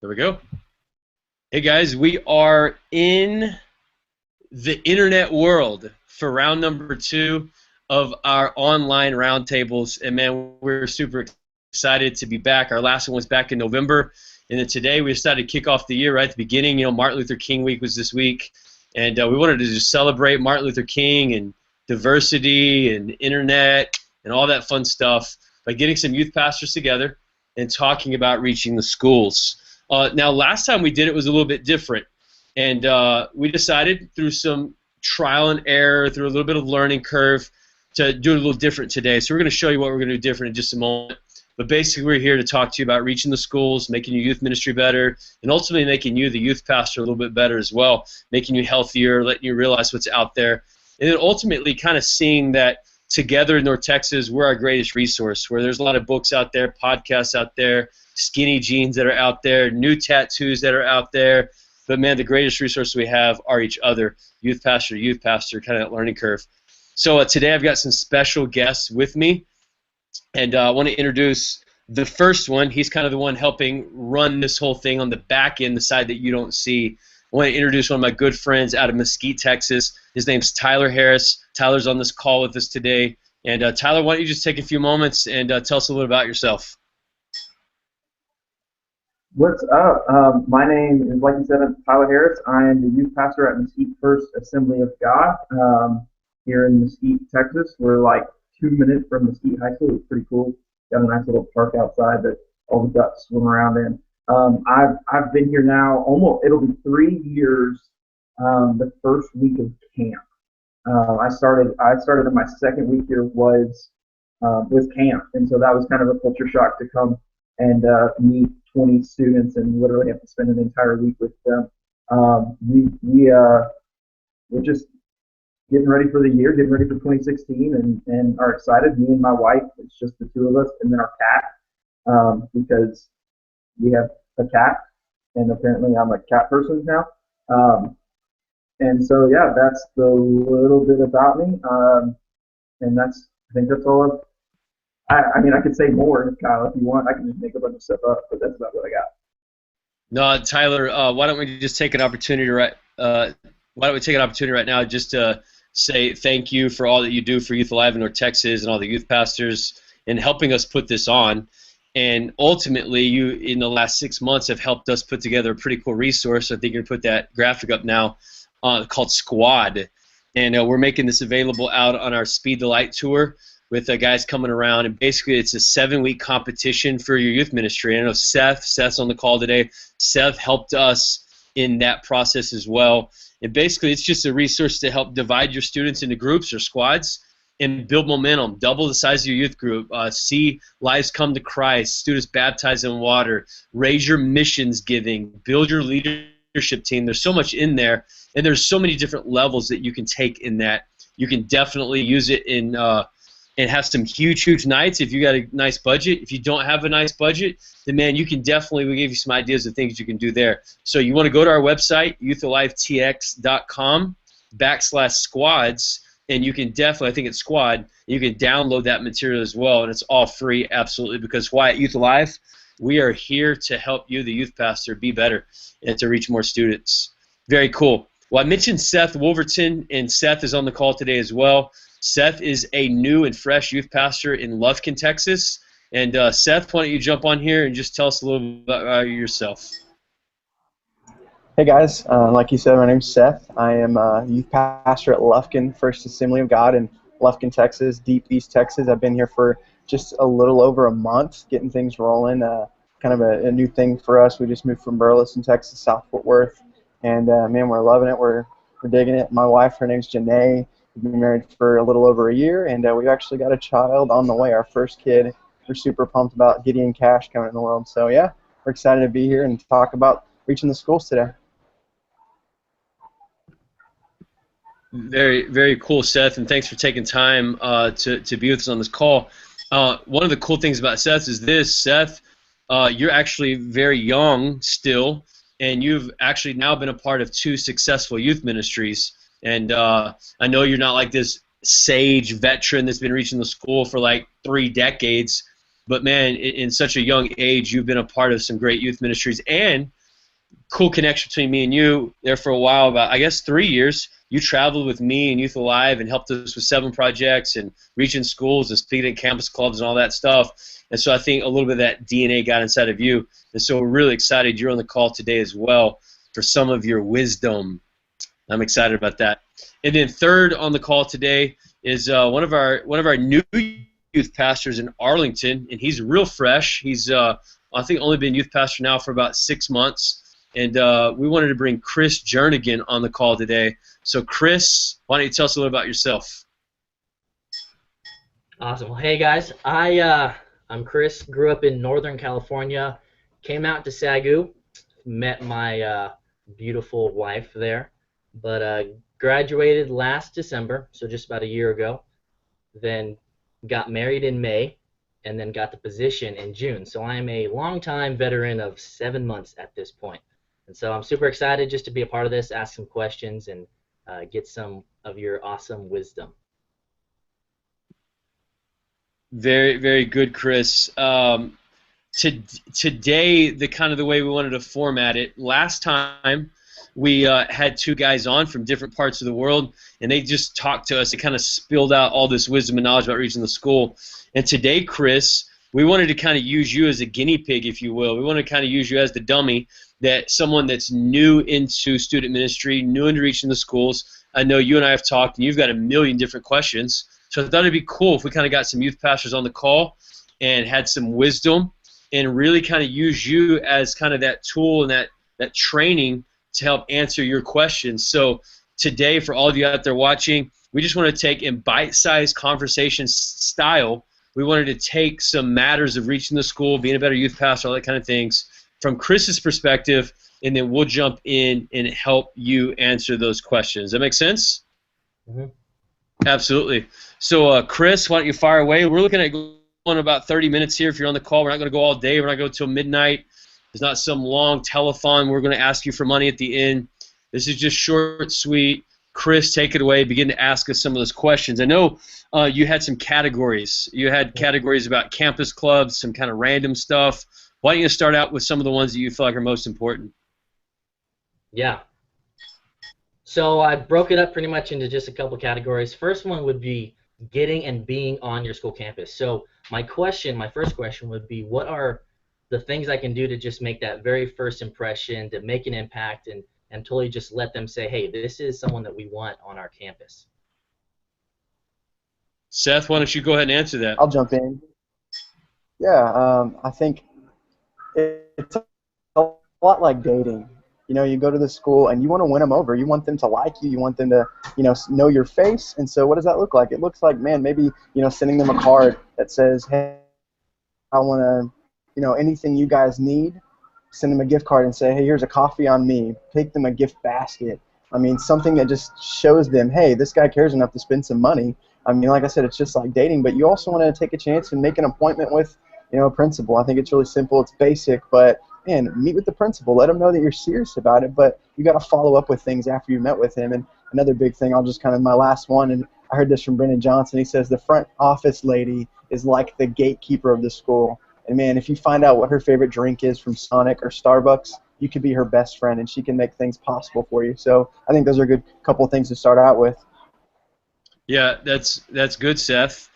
There we go. Hey guys, we are in the internet world for round number 2 of our online roundtables, and man, we're super excited to be back. Our last one was back in November, and then today we decided to kick off the year right at the beginning. You know, Martin Luther King week was this week, and we wanted to just celebrate Martin Luther King and diversity and internet and all that fun stuff by getting some youth pastors together and talking about reaching the schools. Now, last time we did it was a little bit different, and we decided through some trial and error, through a little bit of learning curve, to do it a little different today. So we're going to show you what we're going to do different in just a moment. But basically, we're here to talk to you about reaching the schools, making your youth ministry better, and ultimately making you, the youth pastor, a little bit better as well, making you healthier, letting you realize what's out there, and then ultimately kind of seeing that together in North Texas, we're our greatest resource, where there's a lot of books out there, podcasts out there, skinny jeans that are out there, new tattoos that are out there. But man, the greatest resource we have are each other, youth pastor, kind of that learning curve. So today I've got some special guests with me, and I want to introduce the first one. He's kind of the one helping run this whole thing on the back end, the side that you don't see. I want to introduce one of my good friends out of Mesquite, Texas. His name's Tyler Harris. Tyler's on this call with us today. And Tyler, why don't you just take a few moments and tell us a little about yourself? What's up? My name is, like you said, Tyler Harris. I am the youth pastor at Mesquite First Assembly of God here in Mesquite, Texas. We're like 2 minutes from Mesquite High School. It's pretty cool. Got a nice little park outside that all the ducks swim around in. I've been here now it'll be 3 years the first week of camp. I started in my second week here was camp, and so that was kind of a culture shock to come and meet 20 students and literally have to spend an entire week with them. We're just getting ready for the year, getting ready for 2016, and are excited. Me and my wife, it's just the two of us, and then our cat, because we have a cat, and apparently I'm a cat person now. And so, yeah, that's the little bit about me, and I think that's all. I mean, I could say more, Kyle, if you want. I can just make a bunch of stuff up, but that's about what I got. No, Tyler, why don't we just take an opportunity right now just to say thank you for all that you do for Youth Alive in North Texas and all the youth pastors and helping us put this on. And ultimately, you, in the last 6 months, have helped us put together a pretty cool resource. I think you're going to put that graphic up now, called Squad. And we're making this available out on our Speed the Light tour with guys coming around. And basically, it's a 7-week competition for your youth ministry. And I know Seth's on the call today. Seth helped us in that process as well. And basically, it's just a resource to help divide your students into groups or squads and build momentum, double the size of your youth group, see lives come to Christ, students baptized in water, raise your missions giving, build your leadership team. There's so much in there, and there's so many different levels that you can take in that. You can definitely use it in and have some huge nights if you got a nice budget. If you don't have a nice budget, then man, you can definitely, we give you some ideas of things you can do there. So you want to go to our website, youthalivetx.com/squads, and you can definitely, I think it's Squad, you can download that material as well, and it's all free, absolutely, because why at Youth Alive? We are here to help you, the youth pastor, be better and to reach more students. Very cool. Well, I mentioned Seth Wolverton, and Seth is on the call today as well. Seth is a new and fresh youth pastor in Lufkin, Texas. And Seth, why don't you jump on here and just tell us a little bit about yourself. Hey guys, like you said, my name's Seth. I am a youth pastor at Lufkin First Assembly of God in Lufkin, Texas, deep East Texas. I've been here for just a little over a month, getting things rolling. Kind of a new thing for us. We just moved from Burleson, Texas, South Fort Worth, and man, we're loving it. We're digging it. My wife, her name's Janae. We've been married for a little over a year, and we've actually got a child on the way, our first kid. We're super pumped about Gideon Cash coming in the world. So yeah, we're excited to be here and talk about reaching the schools today. Very, very cool, Seth, and thanks for taking time to be with us on this call. One of the cool things about Seth is this, Seth, you're actually very young still, and you've actually now been a part of 2 successful youth ministries. And I know you're not like this sage veteran that's been reaching the school for like 3 decades, But man, in such a young age, you've been a part of some great youth ministries, and cool connection between me and you there for a while, about I guess 3 years. You traveled with me and Youth Alive and helped us with 7 projects and reaching schools and speaking at campus clubs and all that stuff. And so I think a little bit of that DNA got inside of you. And so we're really excited you're on the call today as well for some of your wisdom. I'm excited about that. And then third on the call today is one of our new youth pastors in Arlington, and he's real fresh. He's I think only been youth pastor now for about 6 months. And we wanted to bring Chris Jernigan on the call today. So, Chris, why don't you tell us a little about yourself? Awesome. Well, hey, guys. I'm Chris. Grew up in Northern California. Came out to Sagu. Met my beautiful wife there. But graduated last December, so just about a year ago. Then got married in May, and then got the position in June. So I am a longtime veteran of 7 months at this point. And so I'm super excited just to be a part of this, ask some questions, and get some of your awesome wisdom. Very, very good, Chris. Today, the way we wanted to format it, last time we had 2 guys on from different parts of the world, and they just talked to us. They kind of spilled out all this wisdom and knowledge about reaching the school. And today, Chris, we wanted to kind of use you as a guinea pig, if you will. We wanted to kind of use you as the dummy, that someone that's new into student ministry, new into reaching the schools. I know you and I have talked, and you've got a million different questions. So I thought it'd be cool if we kind of got some youth pastors on the call and had some wisdom and really kind of use you as kind of that tool and that training to help answer your questions. So today, for all of you out there watching, we just want to take in bite-sized conversation style. We wanted to take some matters of reaching the school, being a better youth pastor, all that kind of things, from Chris's perspective, and then we'll jump in and help you answer those questions. Does that make sense? Mm-hmm. Absolutely. So, Chris, why don't you fire away? We're looking at going about 30 minutes here if you're on the call. We're not going to go all day. We're not going to go till midnight. There's not some long telethon. We're going to ask you for money at the end. This is just short, sweet. Chris, take it away. Begin to ask us some of those questions. I know you had some categories. You had categories about campus clubs, some kind of random stuff. Why don't you start out with some of the ones that you feel like are most important? Yeah. So I broke it up pretty much into just a couple categories. First one would be getting and being on your school campus. So my first question would be, what are the things I can do to just make that very first impression, to make an impact, and totally just let them say, hey, this is someone that we want on our campus? Seth, why don't you go ahead and answer that? I'll jump in. Yeah, I think it's a lot like dating. You know, you go to the school and you want to win them over. You want them to like you. You want them to, know your face. And so what does that look like? It looks like, man, maybe, sending them a card that says, hey, I want to, anything you guys need, send them a gift card and say, hey, here's a coffee on me. Take them a gift basket. I mean, something that just shows them, hey, this guy cares enough to spend some money. I mean, like I said, it's just like dating, but you also want to take a chance and make an appointment with, a principal. I think it's really simple. It's basic, but, man, meet with the principal. Let them know that you're serious about it, but you got to follow up with things after you met with him. And another big thing, I'll just kind of, my last one, and I heard this from Brendan Johnson. He says the front office lady is like the gatekeeper of the school. And, man, if you find out what her favorite drink is from Sonic or Starbucks, you could be her best friend, and she can make things possible for you. So I think those are a good couple of things to start out with. Yeah, that's good, Seth.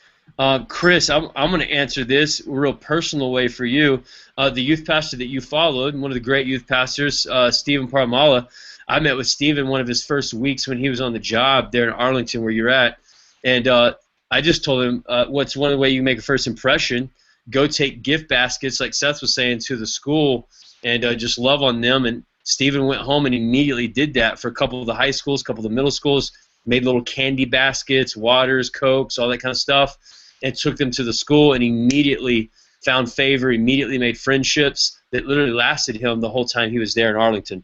Chris, I'm going to answer this a real personal way for you. The youth pastor that you followed, one of the great youth pastors, Stephen Paramala, I met with Stephen one of his first weeks when he was on the job there in Arlington where you're at. And I just told him, what's one way you make a first impression? Go take gift baskets, like Seth was saying, to the school and just love on them. And Stephen went home and immediately did that for a couple of the high schools, a couple of the middle schools, made little candy baskets, waters, Cokes, all that kind of stuff, and took them to the school and immediately found favor, immediately made friendships that literally lasted him the whole time he was there in Arlington.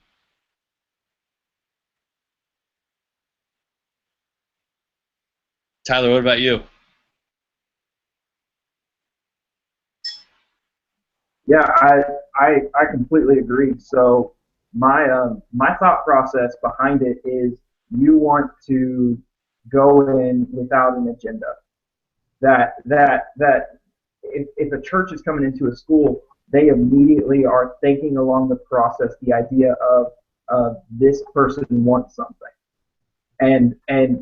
Tyler, what about you? Yeah, I completely agree. So my thought process behind it is you want to go in without an agenda. That if a church is coming into a school, they immediately are thinking along the process the idea of this person wants something. And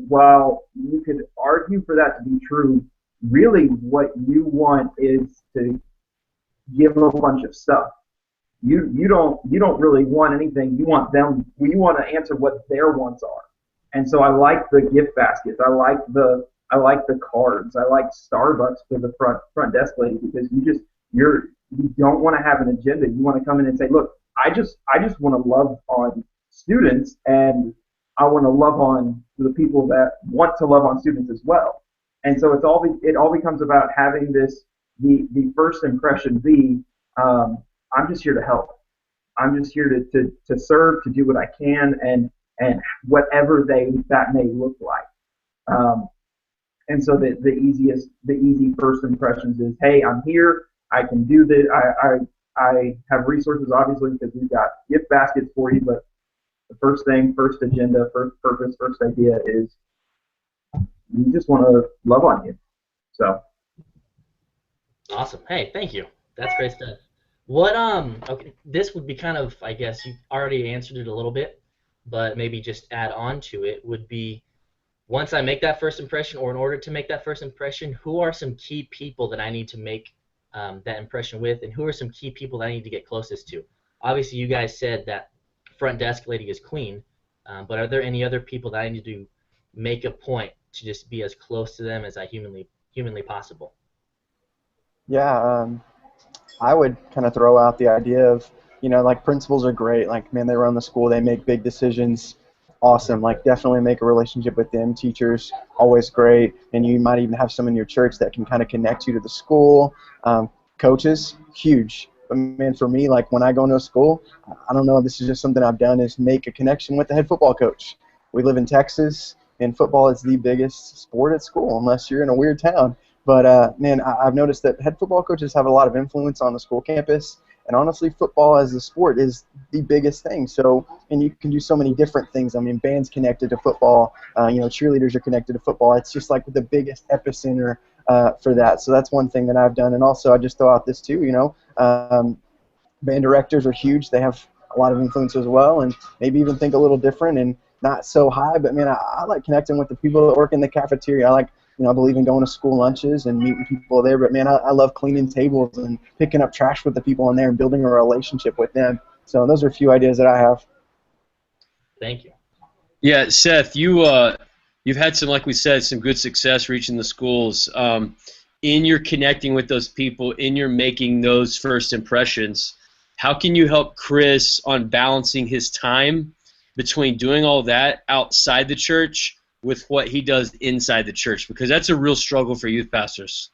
while you could argue for that to be true, really what you want is to give them a bunch of stuff. You don't really want anything. You want them. You want to answer what their wants are. And so I like the gift baskets. I like the cards. I like Starbucks for the front desk lady because you don't want to have an agenda. You want to come in and say, look, I just want to love on students, and I want to love on the people that want to love on students as well. And so it all becomes about having this the first impression be I'm just here to help. I'm just here to serve, to do what I can, and whatever that may look like. Um, and so the easy first impressions is, hey, I'm here. I can do this. I have resources, obviously, because we've got gift baskets for you. But the first thing, first agenda, first purpose, first idea is we just want to love on you. So Awesome. Hey, thank you. That's great stuff. What okay, this would be kind of, I guess you already answered it a little bit, but maybe just add on to it would be once I make that first impression, or in order to make that first impression, who are some key people that I need to make that impression with, and who are some key people that I need to get closest to? Obviously, you guys said that front desk lady is Queen, but are there any other people that I need to make a point to just be as close to them as I humanly possible? Yeah, I would kind of throw out the idea of, like principals are great. Like, man, they run the school, they make big decisions. Awesome. Like, definitely make a relationship with them. Teachers, always great. And you might even have some in your church that can kind of connect you to the school. Coaches, huge. But man, for me, like when I go into a school, I don't know, this is just something I've done is make a connection with the head football coach. We live in Texas, and football is the biggest sport at school, unless you're in a weird town. But man, I've noticed that head football coaches have a lot of influence on the school campus, and honestly, football as a sport is the biggest thing. So, and you can do so many different things. I mean, bands connected to football, cheerleaders are connected to football. It's just like the biggest epicenter for that. So that's one thing that I've done. And also, I just throw out this too. Band directors are huge. They have a lot of influence as well, and maybe even think a little different and not so high. But man, I like connecting with the people that work in the cafeteria. I like, I believe in going to school lunches and meeting people there. But man, I love cleaning tables and picking up trash with the people in there and building a relationship with them. So those are a few ideas that I have. Thank you. Yeah, Seth, you've had some, like we said, some good success reaching the schools. In your connecting with those people, in your making those first impressions, how can you help Chris on balancing his time between doing all that outside the church with what he does inside the church? Because that's a real struggle for youth pastors.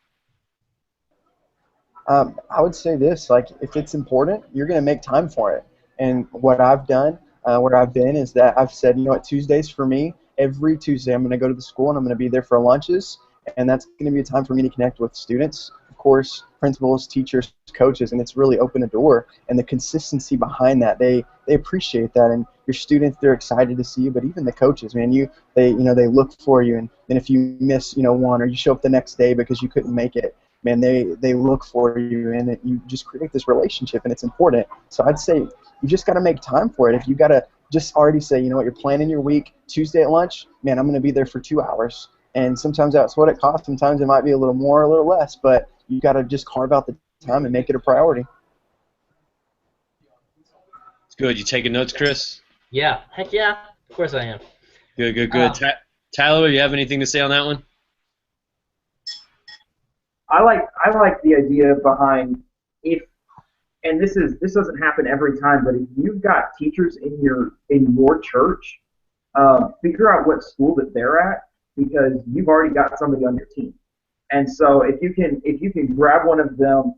I would say this, like, if it's important, you're going to make time for it. And what I've done, where I've been, is that I've said, Tuesdays for me, every Tuesday I'm going to go to the school and I'm going to be there for lunches, and that's going to be a time for me to connect with students, of course, principals, teachers, coaches, and it's really opened a door. And the consistency behind that, they appreciate that, and your students, they're excited to see you, but even the coaches, man, they look for you, and if you miss, one, or you show up the next day because you couldn't make it, man, they look for you, and you just create this relationship, and it's important. So I'd say you just got to make time for it. If you got to just already say, you're planning your week, Tuesday at lunch, man, I'm going to be there for 2 hours. And sometimes that's what it costs. Sometimes it might be a little more, a little less, but you got to just carve out the time and make it a priority. It's good. You taking notes, Chris? Yeah. Heck yeah. Of course I am. Good. Tyler, you have anything to say on that one? I like the idea behind and this doesn't happen every time, but if you've got teachers in your church, figure out what school that they're at, because you've already got somebody on your team. And so if you can grab one of them,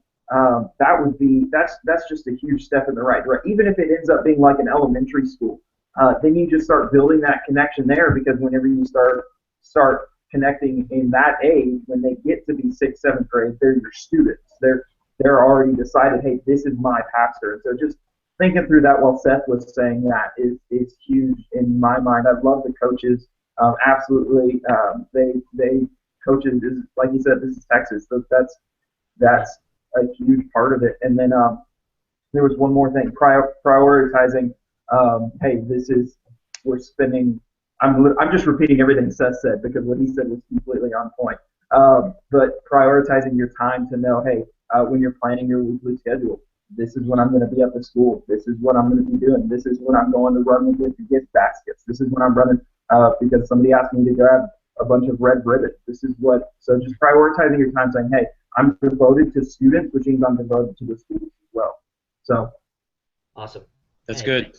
that's just a huge step in the right direction. Even if it ends up being like an elementary school, then you just start building that connection there, because whenever you start connecting in that age, when they get to be 6th, 7th grade, they're your students. They're already decided, hey, this is my pastor. And so just thinking through that while Seth was saying that is huge in my mind. I love the coaches. Absolutely, they coaches. Like you said, this is Texas. So That's a huge part of it. And then there was one more thing, prioritizing. Hey, we're spending. I'm just repeating everything Seth said because what he said was completely on point. But prioritizing your time to know, hey, when you're planning your weekly schedule, this is when I'm going to be up at school. This is what I'm going to be doing. This is when I'm going to run with the gift baskets. This is when I'm running because somebody asked me to grab a bunch of red ribbons. This is what. So just prioritizing your time, saying, hey, I'm devoted to students, which means I'm devoted to the schools as well. So Awesome. That's good.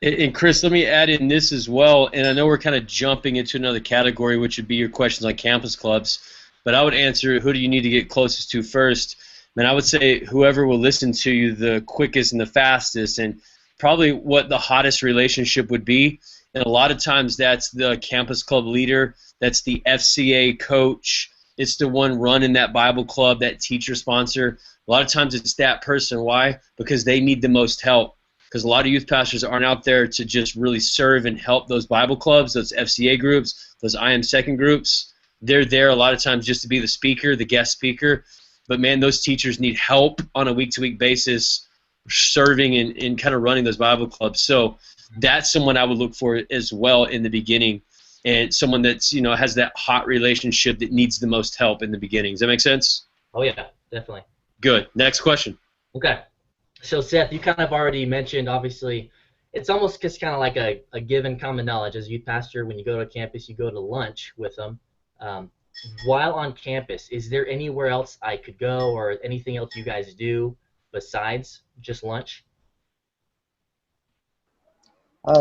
And Chris, let me add in this as well, and I know we're kind of jumping into another category, which would be your questions on campus clubs, but I would answer, who do you need to get closest to first? And I would say whoever will listen to you the quickest and the fastest, and probably what the hottest relationship would be. And a lot of times that's the campus club leader, that's the FCA coach, it's the one running that Bible club, that teacher sponsor. A lot of times it's that person. Why? Because they need the most help. Because a lot of youth pastors aren't out there to just really serve and help those Bible clubs, those FCA groups, those I Am Second groups. They're there a lot of times just to be the speaker, the guest speaker. But, man, those teachers need help on a week-to-week basis serving and kind of running those Bible clubs. So that's someone I would look for as well in the beginning, and someone that's, has that hot relationship that needs the most help in the beginning. Does that make sense? Oh, yeah, definitely. Good. Next question. Okay. So, Seth, you kind of already mentioned, obviously, it's almost just kind of like a given common knowledge. As a youth pastor, when you go to a campus, you go to lunch with them. While on campus, is there anywhere else I could go or anything else you guys do besides just lunch?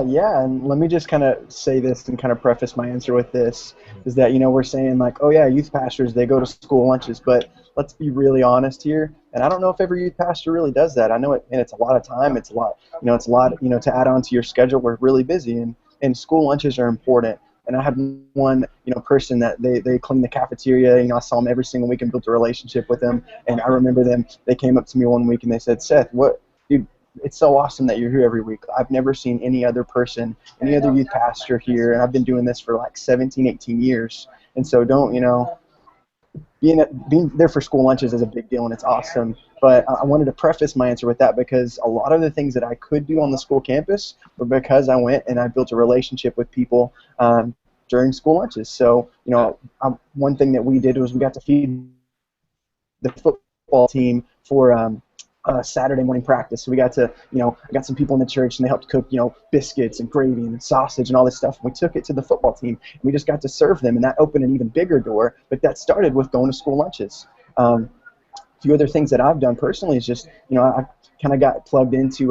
Yeah, and let me just kind of say this and kind of preface my answer with this, is that, we're saying like, oh yeah, youth pastors, they go to school lunches, but let's be really honest here, and I don't know if every youth pastor really does that. I know it, and it's a lot of time, it's a lot, to add on to your schedule. We're really busy, and school lunches are important. And I had one, person that they clean the cafeteria. I saw them every single week and built a relationship with them. And I remember they came up to me one week and they said, Seth, dude, it's so awesome that you're here every week. I've never seen any other person, any other youth pastor here, and I've been doing this for like 17, 18 years. And so being there for school lunches is a big deal, and it's awesome. But I wanted to preface my answer with that because a lot of the things that I could do on the school campus were because I went and I built a relationship with people during school lunches. So, one thing that we did was we got to feed the football team for Saturday morning practice. So we got to, I got some people in the church and they helped cook, biscuits and gravy and sausage and all this stuff. And we took it to the football team and we just got to serve them, and that opened an even bigger door. But that started with going to school lunches. A few other things that I've done personally is just, I kind of got plugged into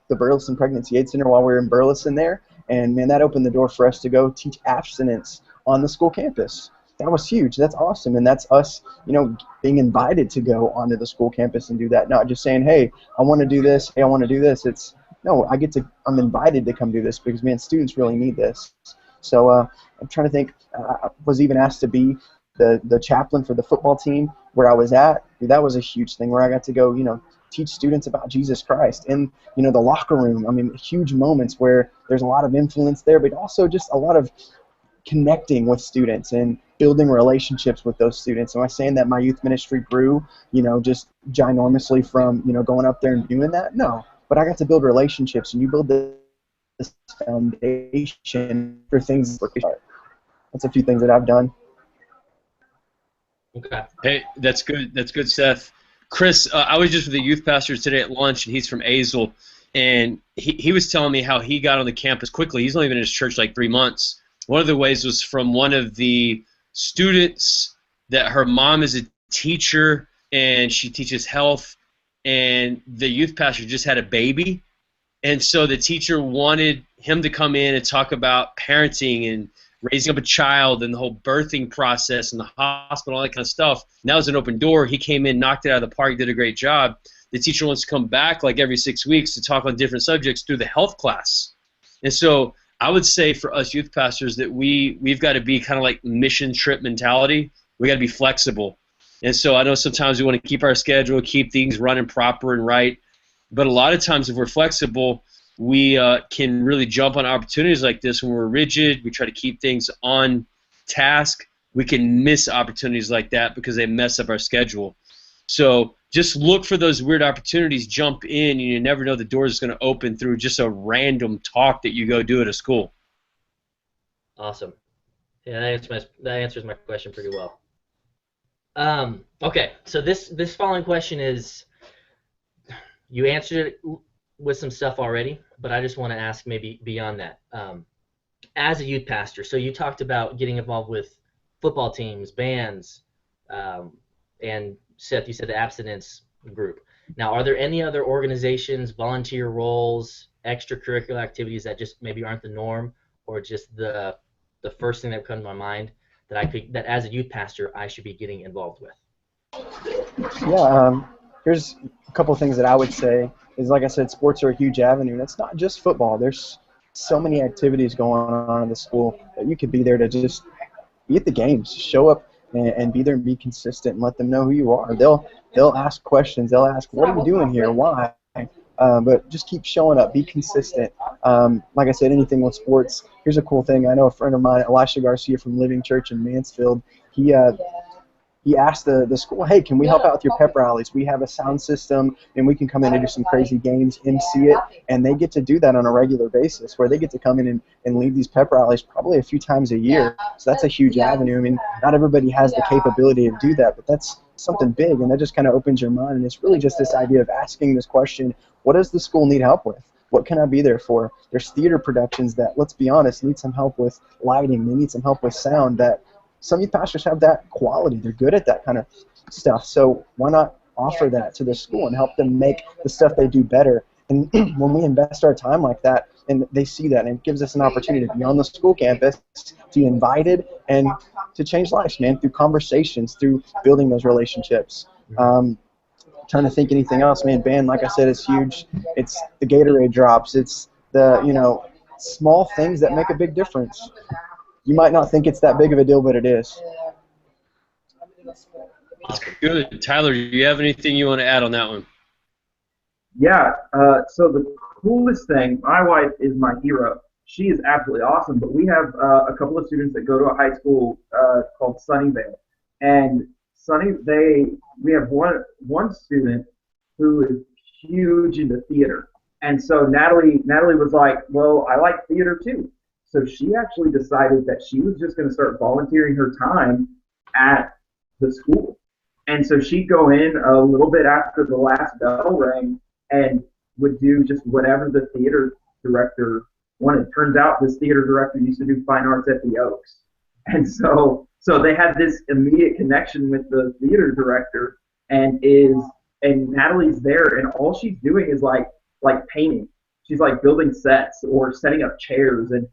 the Burleson Pregnancy Aid Center while we were in Burleson there. And, man, that opened the door for us to go teach abstinence on the school campus. That was huge. That's awesome. And that's us, being invited to go onto the school campus and do that. Not just saying, hey, I want to do this. Hey, I want to do this. It's, no, I'm invited to come do this because, man, students really need this. So I'm trying to think. I was even asked to be the chaplain for the football team where I was at. That was a huge thing where I got to go, teach students about Jesus Christ in, the locker room. I mean, huge moments where there's a lot of influence there, but also just a lot of connecting with students and building relationships with those students. Am I saying that my youth ministry grew, just ginormously from, going up there and doing that? No, but I got to build relationships, and you build this foundation for things. That's a few things that I've done. Okay. Hey, that's good. That's good, Seth. Chris, I was just with a youth pastor today at lunch, and he's from Azle, and he was telling me how he got on the campus quickly. He's only been in his church like 3 months. One of the ways was from one of the students that her mom is a teacher, and she teaches health, and the youth pastor just had a baby, and so the teacher wanted him to come in and talk about parenting and raising up a child and the whole birthing process and the hospital, all that kind of stuff. And that was an open door. He came in, knocked it out of the park, did a great job. The teacher wants to come back like every 6 weeks to talk on different subjects through the health class. And so I would say for us youth pastors that we've got to be kind of like mission trip mentality. We got to be flexible. And so I know sometimes we want to keep our schedule, keep things running proper and right. But a lot of times if we're flexible, we can really jump on opportunities like this. When we're rigid, we try to keep things on task, we can miss opportunities like that because they mess up our schedule. So just look for those weird opportunities, jump in, and you never know the door is going to open through just a random talk that you go do at a school. Awesome. Yeah, that answers my question pretty well. Okay, so this following question is, you answered it with some stuff already, but I just want to ask maybe beyond that. As a youth pastor, so you talked about getting involved with football teams, bands, and Seth, you said the abstinence group. Now, are there any other organizations, volunteer roles, extracurricular activities that just maybe aren't the norm, or just the first thing that would come to my mind that as a youth pastor I should be getting involved with? Yeah, here's a couple of things that I would say is, like I said, sports are a huge avenue, and it's not just football. There's so many activities going on in the school that you could be there to just be at the games, show up and be there and be consistent and let them know who you are. They'll ask questions. They'll ask, what are you doing here? Why? But just keep showing up. Be consistent. Like I said, anything with sports. Here's a cool thing. I know a friend of mine, Elisha Garcia from Living Church in Mansfield. He asked the school, hey, can we help out with your pep rallies? We have a sound system, and we can come in and do some crazy games, MC it, and they get to do that on a regular basis, where they get to come in and lead these pep rallies probably a few times a year. So that's a huge avenue. I mean, not everybody has the capability to do that, but that's something big, and that just kind of opens your mind. And it's really just this idea of asking this question, what does the school need help with? What can I be there for? There's theater productions that, let's be honest, need some help with lighting. They need some help with sound that some youth pastors have that quality. They're good at that kind of stuff. So why not offer that to the school and help them make the stuff they do better? And when we invest our time like that, and they see that, and it gives us an opportunity to be on the school campus, to be invited, and to change lives, man, through conversations, through building those relationships. Trying to think anything else, man. Band, like I said, is huge. It's the Gatorade drops. It's the small things that make a big difference. You might not think it's that big of a deal, but it is. That's good. Tyler, do you have anything you want to add on that one? Yeah, so the coolest thing, my wife is my hero. She is absolutely awesome, but we have a couple of students that go to a high school called Sunnyvale. And we have one student who is huge into theater. And so Natalie was like, well, I like theater too. So she actually decided that she was just going to start volunteering her time at the school. And so she'd go in a little bit after the last bell rang and would do just whatever the theater director wanted. Turns out this theater director used to do fine arts at the Oaks. And so they had this immediate connection with the theater director, and Natalie's there, and all she's doing is like painting. She's like building sets or setting up chairs and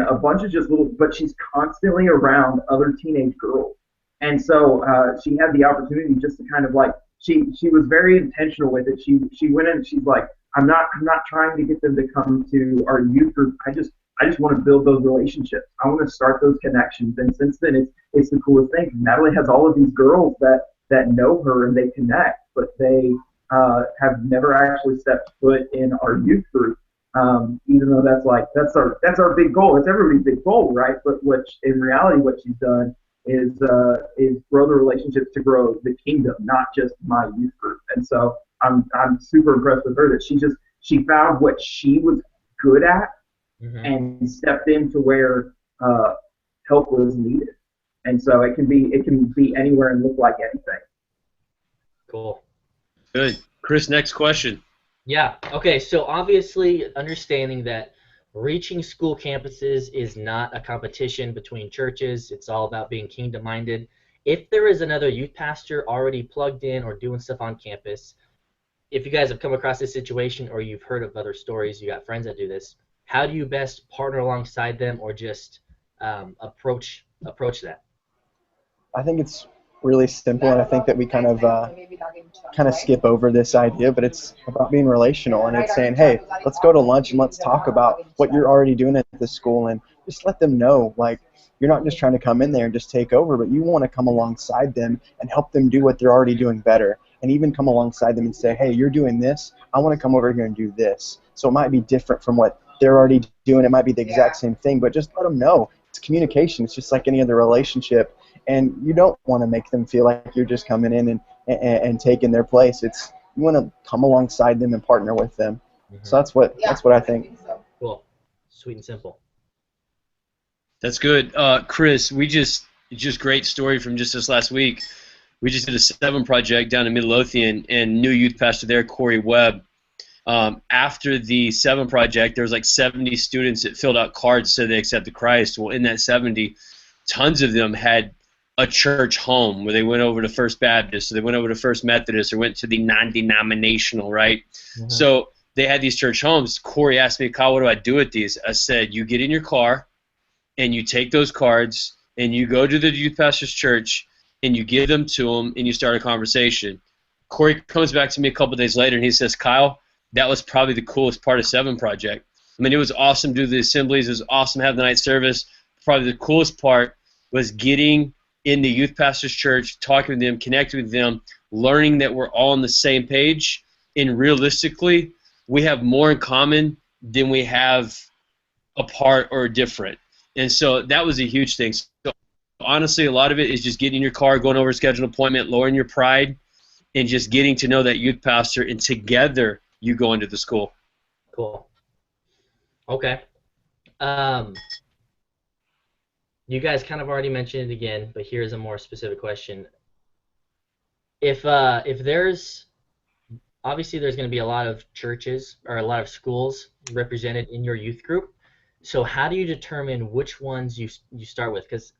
a bunch of just but she's constantly around other teenage girls. And so she had the opportunity just to kind of she was very intentional with it. She went in and she's like, I'm not trying to get them to come to our youth group. I just want to build those relationships. I want to start those connections. And since then, it's the coolest thing. Natalie has all of these girls that know her and they connect, but they have never actually stepped foot in our youth group. Even though that's our big goal. It's everybody's big goal, right? But in reality, what she's done is grow the relationships to grow the kingdom, not just my youth group. And so I'm super impressed with her that she found what she was good at and stepped into where help was needed. And so it can be anywhere and look like anything. Cool. Good. Chris, next question. Yeah. Okay. So obviously, understanding that reaching school campuses is not a competition between churches. It's all about being kingdom-minded. If there is another youth pastor already plugged in or doing stuff on campus, if you guys have come across this situation or you've heard of other stories, you got friends that do this, how do you best partner alongside them or just approach that? I think it's really simple, and I think that we kind of skip over this idea, but it's about being relational, and it's saying, hey, let's go to lunch and let's talk about what you're already doing at the school, and just let them know, like, you're not just trying to come in there and just take over, but you want to come alongside them and help them do what they're already doing better, and even come alongside them and say, hey, you're doing this, I want to come over here and do this. So it might be different from what they're already doing, it might be the exact same thing, but just let them know. It's communication. It's just like any other relationship. And you don't want to make them feel like you're just coming in and and taking their place. It's you want to come alongside them and partner with them. So that's what I think. Cool. Sweet and simple. That's good. Chris, just great story from just this last week. We just did a 7 project down in Midlothian, and new youth pastor there, Corey Webb. After the 7 project, there was like 70 students that filled out cards so they accepted Christ. Well, in that 70, tons of them had a church home where they went over to First Baptist, or they went over to First Methodist, or went to the non-denominational, right? Mm-hmm. So they had these church homes. Corey asked me, Kyle, what do I do with these? I said, you get in your car, and you take those cards, and you go to the youth pastor's church, and you give them to them, and you start a conversation. Corey comes back to me a couple days later, and he says, Kyle, that was probably the coolest part of 7 Project. I mean, it was awesome to do the assemblies. It was awesome to have the night service. Probably the coolest part was getting in the youth pastor's church, talking with them, connecting with them, learning that we're all on the same page, and realistically, we have more in common than we have apart or different. And so that was a huge thing. So honestly, a lot of it is just getting in your car, going over a scheduled appointment, lowering your pride, and just getting to know that youth pastor, and together you go into the school. Cool. Okay. You guys kind of already mentioned it again, but here's a more specific question. If there's obviously there's going to be a lot of churches or a lot of schools represented in your youth group. So how do you determine which ones you start with? Because,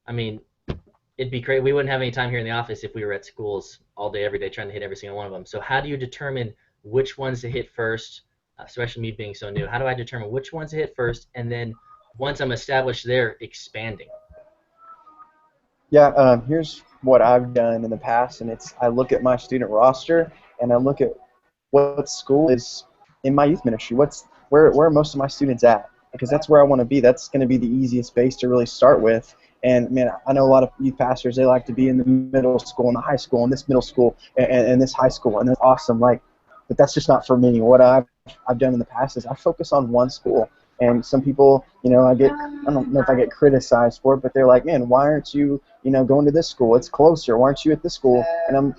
I mean, it'd be great. We wouldn't have any time here in the office if we were at schools all day, every day, trying to hit every single one of them. So how do you determine which ones to hit first, especially me being so new? How do I determine which ones to hit first, and then once I'm established there, expanding? Yeah, here's what I've done in the past, and I look at my student roster, and I look at what school is in my youth ministry. Where are most of my students at? Because that's where I want to be. That's going to be the easiest base to really start with. And man, I know a lot of youth pastors, they like to be in the middle school and the high school and this middle school and this high school, and that's awesome. But that's just not for me. What I've done in the past is I focus on one school. And some people, I don't know if I get criticized for it, but they're like, man, why aren't you, going to this school? It's closer. Why aren't you at this school? And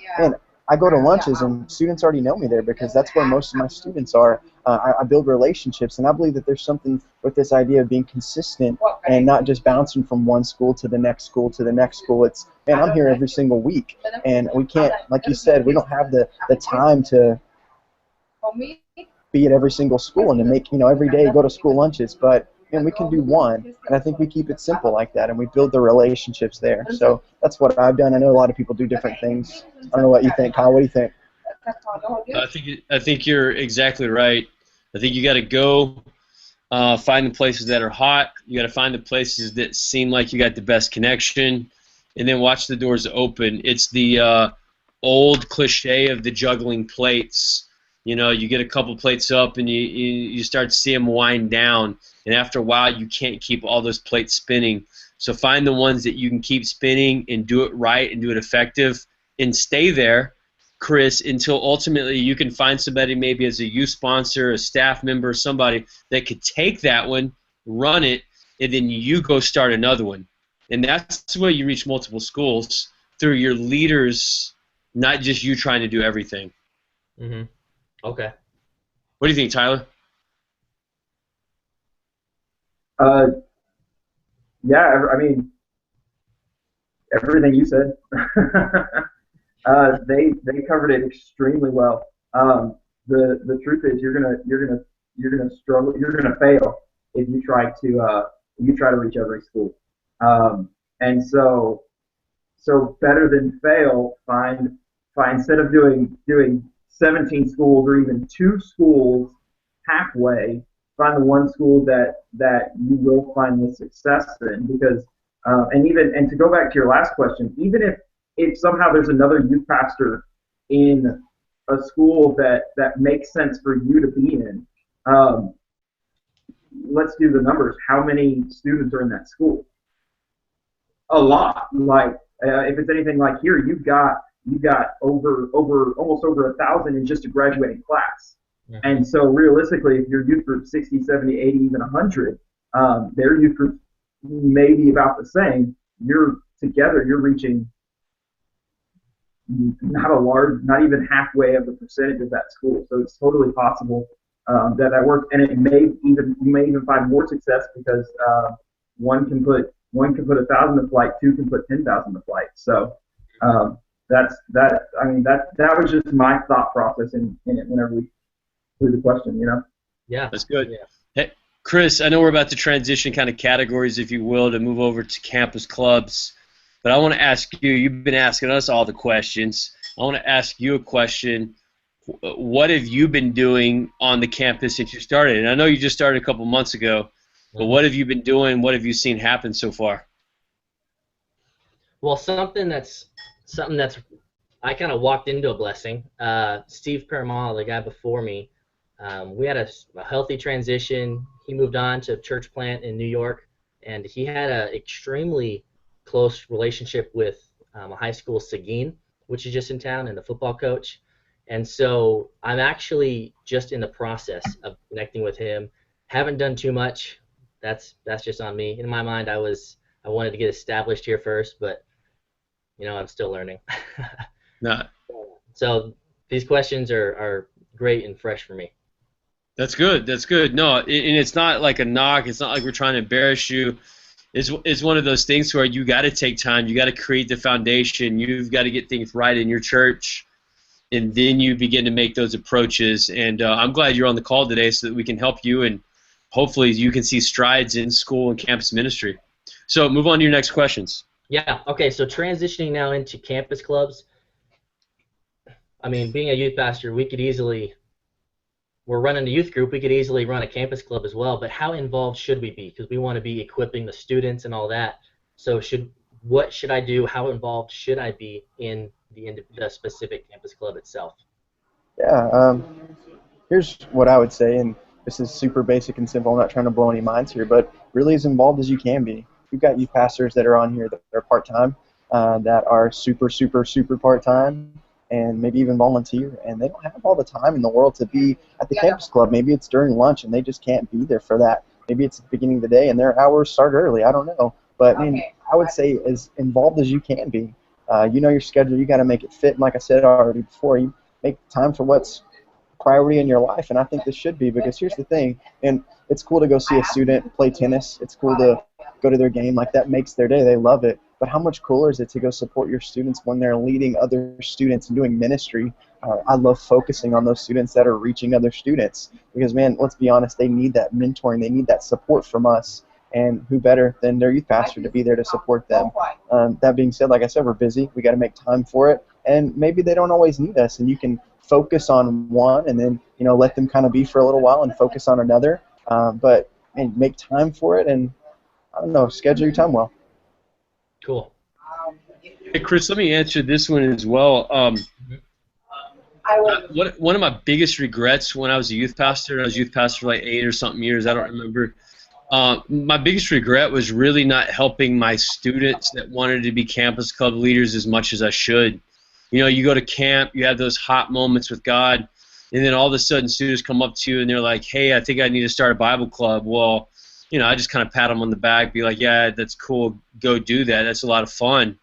I go to lunches, and students already know me there because that's where most of my students are. I build relationships, and I believe that there's something with this idea of being consistent and not just bouncing from one school to the next school to the next school. It's, man, I'm here every single week, and we can't, like you said, we don't have the time to be at every single school and to make, every day go to school lunches, but we can do one, and I think we keep it simple like that, and we build the relationships there. So that's what I've done. I know a lot of people do different things. I don't know what you think, Kyle. What do you think? I think you're exactly right. I think you got to go find the places that are hot. You got to find the places that seem like you got the best connection, and then watch the doors open. It's the old cliche of the juggling plates. You get a couple plates up, and you start to see them wind down, and after a while, you can't keep all those plates spinning. So find the ones that you can keep spinning and do it right and do it effective, and stay there, Chris, until ultimately you can find somebody, maybe as a youth sponsor, a staff member, somebody that could take that one, run it, and then you go start another one. And that's the way you reach multiple schools, through your leaders, not just you trying to do everything. Mm-hmm. Okay. What do you think, Tyler? Yeah, I mean, everything you said. They covered it extremely well. The truth is, you're gonna struggle. You're gonna fail if you try to reach every school. And so better than fail. Find instead of doing 17 schools or even 2 schools halfway, find the one school that you will find the success in. Because and to go back to your last question, even if somehow there's another youth pastor in a school that makes sense for you to be in, let's do the numbers. How many students are in that school? A lot. If it's anything like here, you've got almost over 1,000 in just a graduating class. Yeah. And so realistically, if your youth group 60, 70, 80, even 100, their youth group may be about the same. You're reaching not even halfway of the percentage of that school. So it's totally possible that works, and you may even find more success because one can put 1,000 to flight, two can put 10,000 to flight. So that's that. I mean that was just my thought process in it whenever we threw the question. Yeah. That's good. Yeah. Hey, Chris, I know we're about to transition kind of categories, if you will, to move over to campus clubs. But I want to ask you, you've been asking us all the questions. I want to ask you a question. What have you been doing on the campus since you started? And I know you just started a couple months ago, but what have you been doing? What have you seen happen so far? Well, something that's I kind of walked into a blessing. Steve Paramala, the guy before me, we had a healthy transition. He moved on to church plant in New York, and he had an extremely close relationship with a high school, Seguin, which is just in town, and the football coach. And so I'm actually just in the process of connecting with him. Haven't done too much. That's just on me. In my mind, I wanted to get established here first, but I'm still learning. No, So these questions are great and fresh for me. that's good. That's good. No, and it's not like a knock. It's not like we're trying to embarrass you. It's one of those things where you got to take time. You got to create the foundation. You've got to get things right in your church, and then you begin to make those approaches. And I'm glad you're on the call today so that we can help you, and hopefully you can see strides in school and campus ministry. So move on to your next questions. Yeah. Okay. So transitioning now into campus clubs. I mean, being a youth pastor, we're running a youth group. We could easily run a campus club as well. But how involved should we be? Because we want to be equipping the students and all that. So what should I do? How involved should I be in the specific campus club itself? Yeah, here's what I would say, and this is super basic and simple. I'm not trying to blow any minds here, but really as involved as you can be. We've got youth pastors that are on here that are part-time, that are super, super, super part-time, and maybe even volunteer, and they don't have all the time in the world to be at the campus club. Maybe it's during lunch, and they just can't be there for that. Maybe it's at the beginning of the day, and their hours start early. I don't know. But, I mean, I would say as involved as you can be. You know your schedule. You got to make it fit. And like I said already before, you make time for what's priority in your life, and I think this should be, because here's the thing, and it's cool to go see a student play tennis. It's cool to go to their game. Like, that makes their day. They love it. But how much cooler is it to go support your students when they're leading other students and doing ministry? I love focusing on those students that are reaching other students because, man, let's be honest, they need that mentoring. They need that support from us. And who better than their youth pastor to be there to support them? That being said, like I said, we're busy. We got to make time for it. And maybe they don't always need us, and you can focus on one and then, let them kind of be for a little while and focus on another. But make time for it, and I don't know, schedule your time well. Cool. Hey, Chris, let me answer this one as well. One of my biggest regrets when I was a youth pastor, I was a youth pastor for like 8 or something years, I don't remember. My biggest regret was really not helping my students that wanted to be campus club leaders as much as I should. You go to camp, you have those hot moments with God, and then all of a sudden students come up to you and they're like, hey, I think I need to start a Bible club. Well, I just kind of pat them on the back, be like, yeah, that's cool, go do that. That's a lot of fun.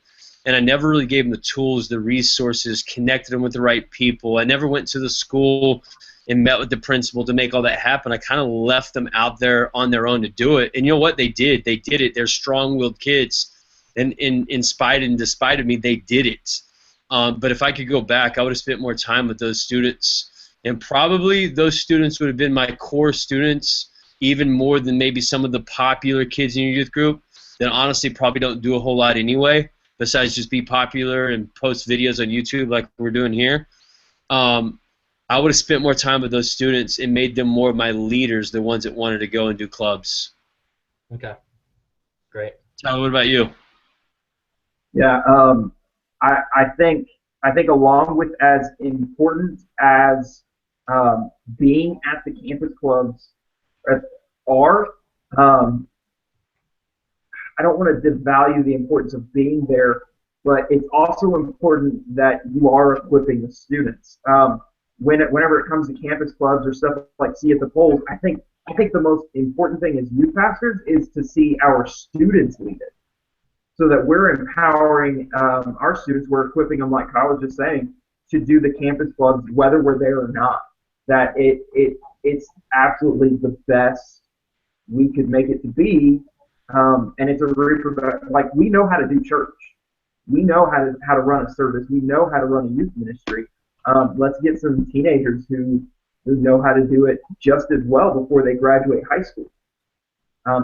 And I never really gave them the tools, the resources, connected them with the right people. I never went to the school and met with the principal to make all that happen. I kind of left them out there on their own to do it. And you know what? They did. They did it. They're strong-willed kids. And in spite and despite of me, they did it. But if I could go back, I would have spent more time with those students. And probably those students would have been my core students, even more than maybe some of the popular kids in your youth group that honestly probably don't do a whole lot anyway, besides just be popular and post videos on YouTube like we're doing here. I would have spent more time with those students and made them more of my leaders, the ones that wanted to go and do clubs. Okay. Great. Tyler, what about you? Yeah, I think along with as important as being at the campus clubs are, I don't want to devalue the importance of being there, but it's also important that you are equipping the students. Whenever it comes to campus clubs or stuff like See at the Polls, I think the most important thing as youth pastors is to see our students lead it. so that we're empowering our students. We're equipping them, like Kyle was just saying, to do the campus clubs, whether we're there or not. That it's absolutely the best we could make it to be, and it's a like we know how to do church, we know how to run a service, we know how to run a youth ministry. Let's get some teenagers who know how to do it just as well before they graduate high school,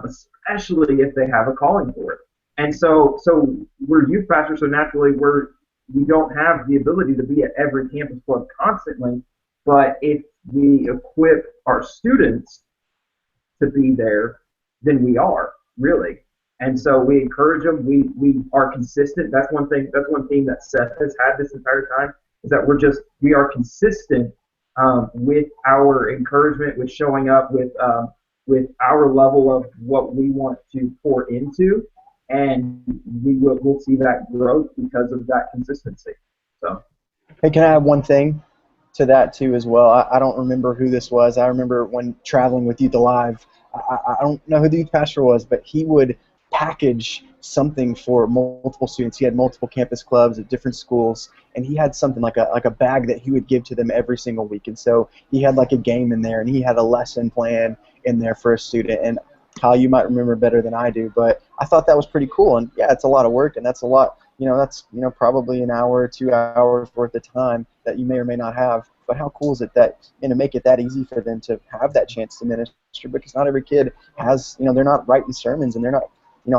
especially if they have a calling for it. And so we're youth pastors, so naturally we don't have the ability to be at every campus club constantly. But if we equip our students to be there, then we are really. And so we encourage them. We are consistent. That's one thing. That's one theme that Seth has had this entire time, is that we are consistent with our encouragement, with showing up, with our level of what we want to pour into, and we'll see that growth because of that consistency. So, Hey, can I add one thing to that too as well? I don't remember who this was. I remember when traveling with Youth Alive, I don't know who the youth pastor was, but he would package something for multiple students. He had multiple campus clubs at different schools, and he had something like a bag that he would give to them every single week. And so he had like a game in there, and he had a lesson plan in there for a student. And Kyle, you might remember better than I do, but I thought that was pretty cool. And yeah, it's a lot of work, and that's a lot. That's probably an hour, 2 hours worth of time that you may or may not have. But how cool is it that make it that easy for them to have that chance to minister? Because not every kid has, they're not writing sermons, and they're not,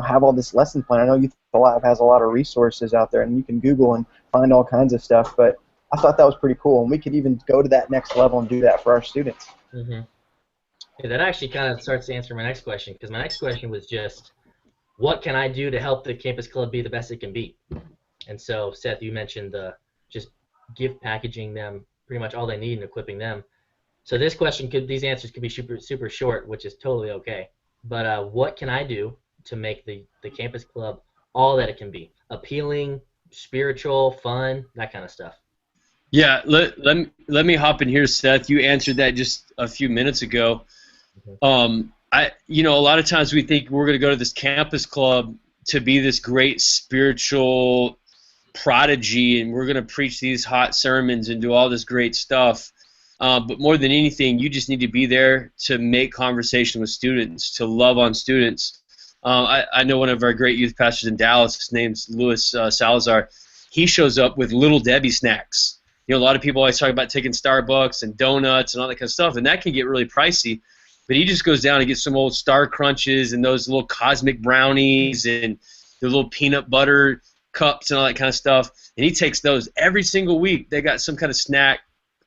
have all this lesson plan. I know Youth Alive has a lot of resources out there, and you can Google and find all kinds of stuff. But I thought that was pretty cool, and we could even go to that next level and do that for our students. Mm-hmm. Yeah, that actually kind of starts to answer my next question, because my next question was just, what can I do to help the campus club be the best it can be? And so, Seth, you mentioned just gift packaging them pretty much all they need and equipping them. So these answers could be super, super short, which is totally okay. But what can I do to make the campus club all that it can be? Appealing, spiritual, fun, that kind of stuff. Yeah, let me hop in here, Seth. You answered that just a few minutes ago. Mm-hmm. A lot of times we think we're going to go to this campus club to be this great spiritual prodigy, and we're going to preach these hot sermons and do all this great stuff. But more than anything, you just need to be there to make conversation with students, to love on students. I know one of our great youth pastors in Dallas, his name's Louis Salazar. He shows up with Little Debbie snacks. A lot of people always talk about taking Starbucks and donuts and all that kind of stuff, and that can get really pricey. But he just goes down and gets some old Star Crunches and those little cosmic brownies and the little peanut butter cups and all that kind of stuff. And he takes those every single week. They got some kind of snack,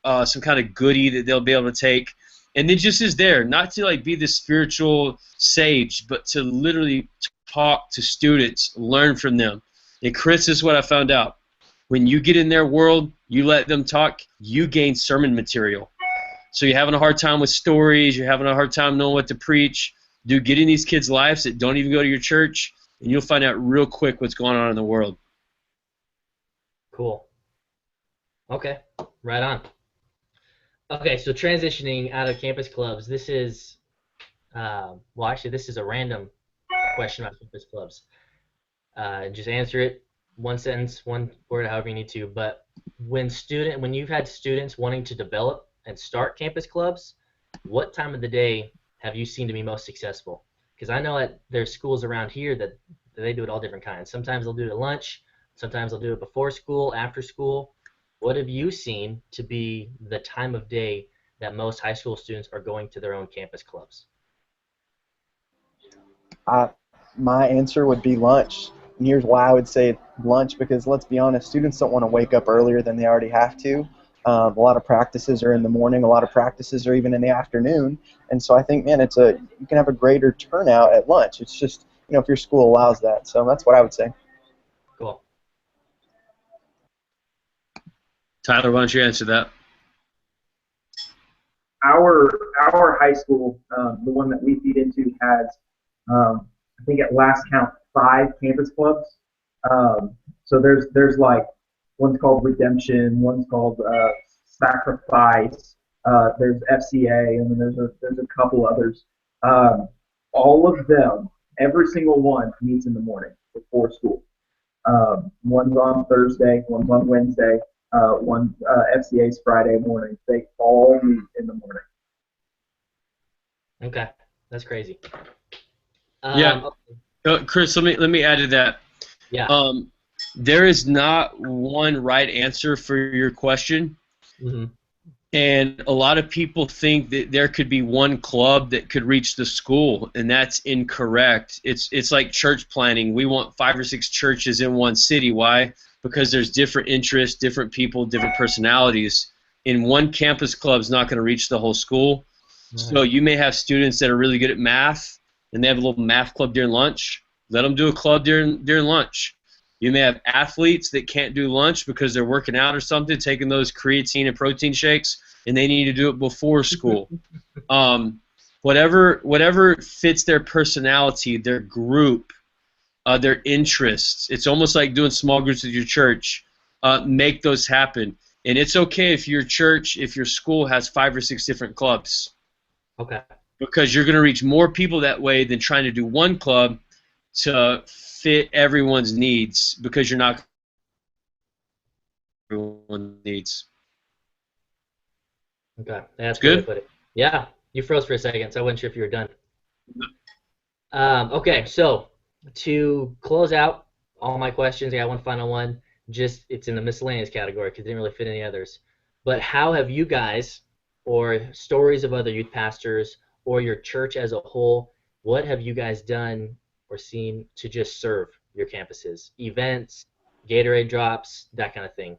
some kind of goodie that they'll be able to take. And it just is there, not to be this spiritual sage, but to literally talk to students, learn from them. And Chris, this is what I found out. When you get in their world, you let them talk, you gain sermon material. So you're having a hard time with stories, you're having a hard time knowing what to preach, get in these kids' lives that don't even go to your church, and you'll find out real quick what's going on in the world. Cool. Okay, right on. Okay, so transitioning out of campus clubs, this is, this is a random question about campus clubs. Just answer it, one sentence, one word, however you need to. But when you've had students wanting to develop and start campus clubs, what time of the day have you seen to be most successful? Because I know that there's schools around here that they do it all different kinds. Sometimes they'll do it at lunch, sometimes they'll do it before school, after school. What have you seen to be the time of day that most high school students are going to their own campus clubs? My answer would be lunch. And here's why I would say lunch, because let's be honest, students don't want to wake up earlier than they already have to. A lot of practices are in the morning, a lot of practices are even in the afternoon. And so I think, man, you can have a greater turnout at lunch. It's just, if your school allows that. So that's what I would say. Cool. Tyler, why don't you answer that? Our high school, the one that we feed into, has, I think at last count, 5 campus clubs. So there's like, one's called Redemption, one's called Sacrifice. There's FCA, and then there's a couple others. All of them, every single one, meets in the morning. before school. One's on Thursday, one's on Wednesday, one FCA's Friday morning. They all meet in the morning. Okay, that's crazy. Yeah. Chris, let me add to that. Yeah. There is not one right answer for your question. Mm-hmm. And a lot of people think that there could be one club that could reach the school, and that's incorrect. It's like church planning. We want 5 or 6 churches in one city. Why? Because there's different interests, different people, different personalities. And one campus club is not going to reach the whole school. So you may have students that are really good at math, and they have a little math club during lunch. Let them do a club during lunch. You may have athletes that can't do lunch because they're working out or something, taking those creatine and protein shakes, and they need to do it before school. Whatever fits their personality, their group, their interests. It's almost like doing small groups with your church. Make those happen. And it's okay if your church, if your school has 5 or 6 different clubs. Okay. Because you're going to reach more people that way than trying to do one club to fit everyone's needs, because you're not everyone needs. Okay, that's good. Way to put it. Yeah, you froze for a second, so I wasn't sure if you were done. Okay, so to close out all my questions, I got one final one. Just it's in the miscellaneous category because it didn't really fit any others. But how have you guys, or stories of other youth pastors, or your church as a whole, what have you guys done or seen to just serve your campuses? Events, Gatorade drops, that kind of thing.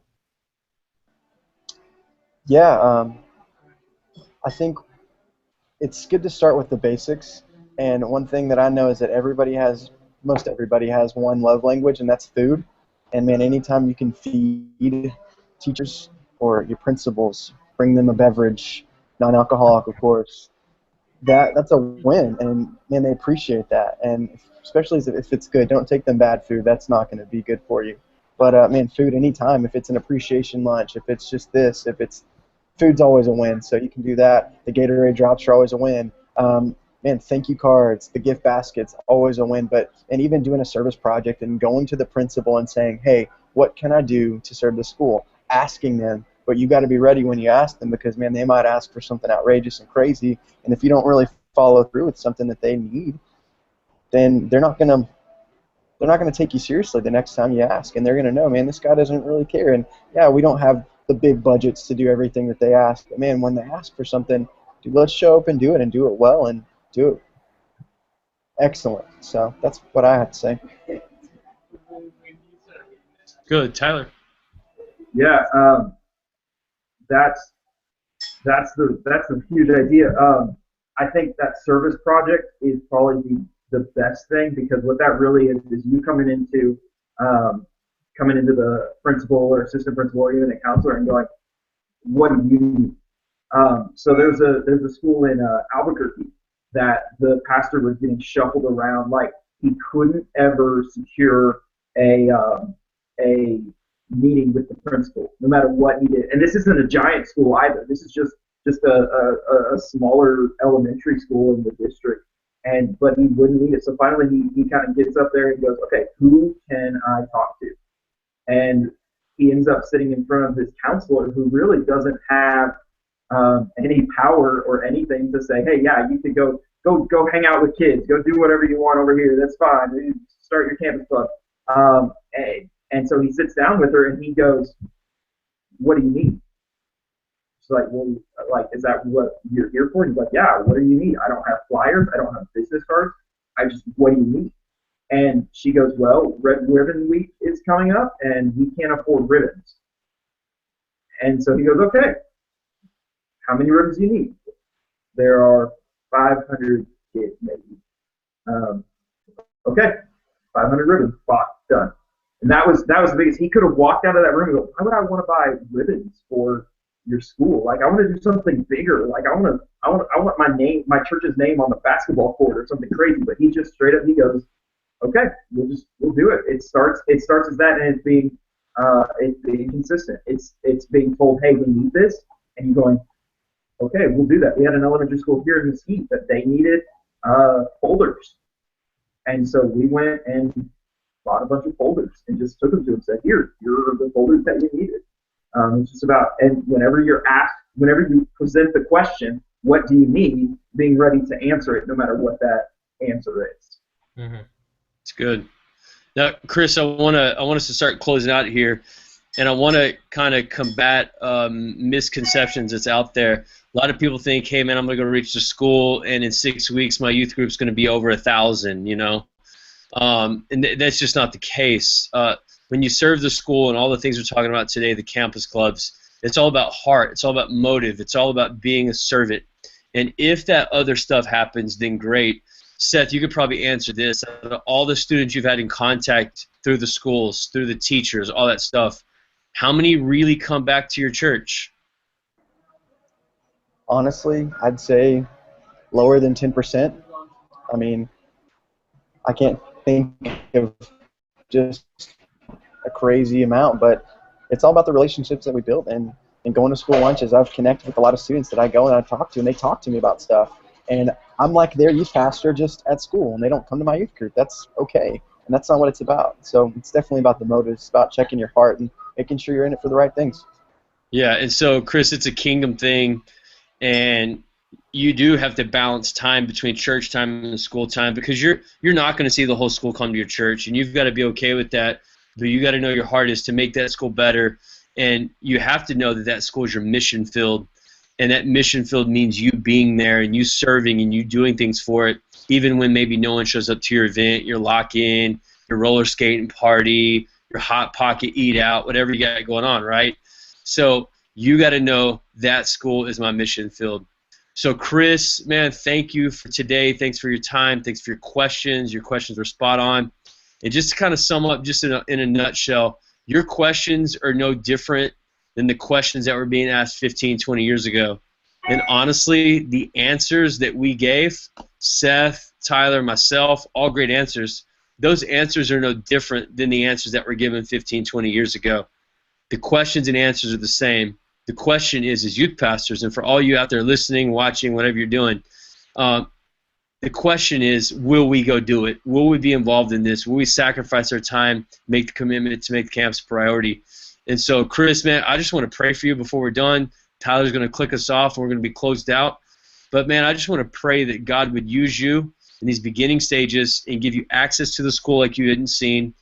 Yeah, I think it's good to start with the basics. And one thing that I know is that most everybody has one love language, and that's food. And man, anytime you can feed teachers or your principals, bring them a beverage, non-alcoholic, of course, that's a win. And man, they appreciate that. And especially if it's good, don't take them bad food. That's not going to be good for you. But man, food anytime. If it's an appreciation lunch, if it's just this, if it's food's always a win, so you can do that. The Gatorade drops are always a win. Man, thank you cards, the gift baskets, always a win. And even doing a service project and going to the principal and saying, hey, what can I do to serve the school? Asking them, but you got to be ready when you ask them, because man, they might ask for something outrageous and crazy, and if you don't really follow through with something that they need, then they're not gonna take you seriously the next time you ask, and they're gonna know, man, this guy doesn't really care. And yeah, we don't have the big budgets to do everything that they ask, but man, when they ask for something, dude, let's show up and do it well and do it excellent. So that's what I have to say. Good, Tyler. Yeah, that's the huge idea. I think that service project is probably the best thing, because what that really is you coming into the principal or assistant principal or even a counselor and going, what do you need? So there's a school in Albuquerque that the pastor was getting shuffled around, like he couldn't ever secure a meeting with the principal, no matter what he did. And this isn't a giant school either. This is just a smaller elementary school in the district. But he wouldn't meet it. So finally he kind of gets up there and goes, okay, who can I talk to? And he ends up sitting in front of his counselor, who really doesn't have any power or anything to say, hey, yeah, you could go hang out with kids, go do whatever you want over here. That's fine. Start your campus club. And so he sits down with her and he goes, what do you need? She's like, well, like, is that what you're here for? He's like, yeah, what do you need? I don't have flyers. I don't have business cards. What do you need? And she goes, well, Red Ribbon Week is coming up and we can't afford ribbons. And so he goes, okay, how many ribbons do you need? There are 500 kids, maybe. Okay, 500 ribbons, bought, done. And that was the biggest. He could have walked out of that room and go, why would I want to buy ribbons for your school? Like, I want to do something bigger. Like, I want my church's name on the basketball court or something crazy. But he just straight up, he goes, okay, we'll do it. It starts as that, and it's being consistent. It's being told, hey, we need this, and you're going, okay, we'll do that. We had an elementary school here in Mesquite that they needed folders, and so we went and bought a bunch of folders and just took them to him and said, here are the folders that you needed. It's just about, and whenever you're asked, whenever you present the question, what do you need, being ready to answer it no matter what that answer is. Mm-hmm. It's good. Now, Chris, I want us to start closing out here, and I want to kind of combat misconceptions that's out there. A lot of people think, hey, man, I'm going to go reach the school, and in 6 weeks my youth group's going to be over 1,000, you know. That's just not the case. When you serve the school and all the things we're talking about today, the campus clubs, it's all about heart. It's all about motive. It's all about being a servant. And if that other stuff happens, then great. Seth, you could probably answer this. All the students you've had in contact through the schools, through the teachers, all that stuff, how many really come back to your church? Honestly, I'd say lower than 10%. I mean, I can't think of just a crazy amount, but it's all about the relationships that we build. And going to school lunches, I've connected with a lot of students that I go and I talk to, and they talk to me about stuff. And I'm like their youth pastor just at school, and they don't come to my youth group. That's okay, and that's not what it's about. So it's definitely about the motives. It's about checking your heart and making sure you're in it for the right things. Yeah, and so, Chris, it's a kingdom thing, and you do have to balance time between church time and school time, because you're not going to see the whole school come to your church, and you've got to be okay with that. But you got to know your heart is to make that school better, and you have to know that that school is your mission field. And that mission field means you being there and you serving and you doing things for it, even when maybe no one shows up to your event, your lock-in, your roller skating party, your Hot Pocket eat out, whatever you got going on, right? So you got to know that school is my mission field. So Chris, man, thank you for today. Thanks for your time. Thanks for your questions. Your questions were spot on. And just to kind of sum up, just in a nutshell, your questions are no different than the questions that were being asked 15, 20 years ago. And honestly, the answers that we gave, Seth, Tyler, myself, all great answers, those answers are no different than the answers that were given 15, 20 years ago. The questions and answers are the same. The question is, as youth pastors, and for all you out there listening, watching, whatever you're doing, the question is, will we go do it? Will we be involved in this? Will we sacrifice our time, make the commitment to make the campus a priority? And so, Chris, man, I just want to pray for you before we're done. Tyler's going to click us off, and we're going to be closed out. But, man, I just want to pray that God would use you in these beginning stages and give you access to the school like you hadn't seen,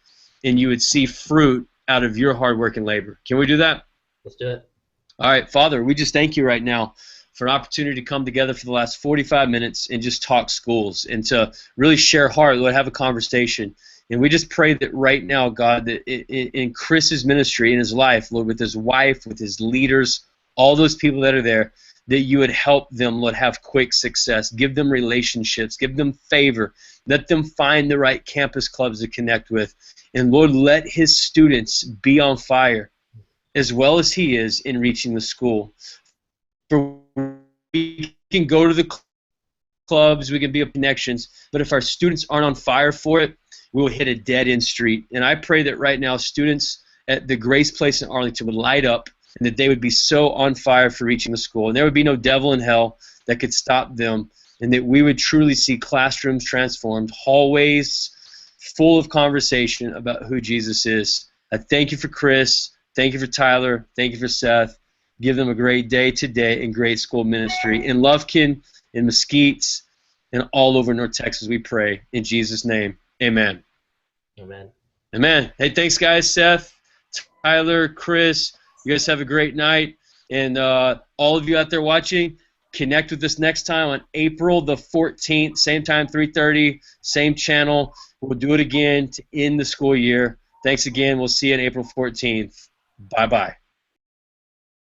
and you would see fruit out of your hard work and labor. Can we do that? Let's do it. All right, Father, we just thank you right now for an opportunity to come together for the last 45 minutes and just talk schools and to really share heart, Lord, have a conversation. And we just pray that right now, God, that in Chris's ministry, in his life, Lord, with his wife, with his leaders, all those people that are there, that you would help them, Lord, have quick success. Give them relationships. Give them favor. Let them find the right campus clubs to connect with. And, Lord, let his students be on fire as well as he is in reaching the school. For we can go to the clubs, we can be up connections, but if our students aren't on fire for it, we will hit a dead-end street. And I pray that right now students at the Grace Place in Arlington would light up and that they would be so on fire for reaching the school. And there would be no devil in hell that could stop them, and that we would truly see classrooms transformed, hallways full of conversation about who Jesus is. I thank you for Chris. Thank you for Tyler. Thank you for Seth. Give them a great day today and great school ministry. In Lufkin, in Mesquite, and all over North Texas, we pray. In Jesus' name, amen. Amen. Amen. Hey, thanks, guys. Seth, Tyler, Chris, you guys have a great night. And all of you out there watching, connect with us next time on April the 14th, same time, 3:30, same channel. We'll do it again to end the school year. Thanks again. We'll see you on April 14th. Bye-bye.